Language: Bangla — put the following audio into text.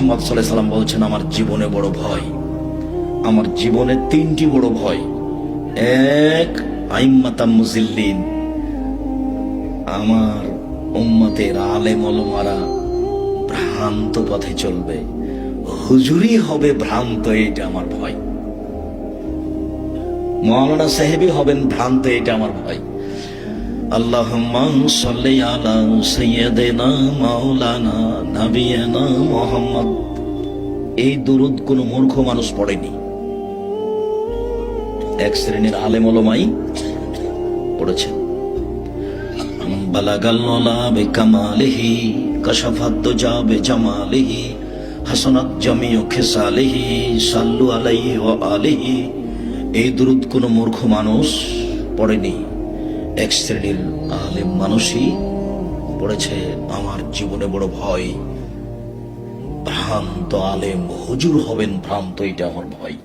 মুহাম্মদ সাল্লাল্লাহু আলাইহি সাল্লাম বলছেন, আমার জীবনে বড় ভয়, আমার জীবনে তিনটি বড় ভয়। এক, আইম্মাতাম মুজিল্লিন, আমার উম্মতের আলেম ওলামারা ভ্রান্ত পথে চলবে, হুজুরি হবে ভ্রান্ত, এটা আমার ভয়। মাওলানা সাহেবই হবেন ভ্রান্ত, এটা আমার ভয়। আল্লাহুম্মা সাল্লি আলা সাইয়্যিদিনা মাওলানা নাবিয়ানা মুহাম্মদ, এই দুরূদ কোন মূর্খ মানুষ পড়েনি, এক শ্রেণীর আলেম ওলামাই পড়েছেন। বালাগাল ওলা বিকামালিহি কাশাফাত দুজা বিজামালিহি হাসানাত জামিউ খিসালিহি সাল্লু আলাইহি ওয়া আলিহি, এই দুরূদ কোন মূর্খ মানুষ পড়েনি, এক শ্রেণীর আলেম মানুষই পড়েছে। আমার জীবনে বড় ভয়, ভ্রান্ত আলেম হুজুর হবেন ভ্রান্ত, এটা আমার ভয়।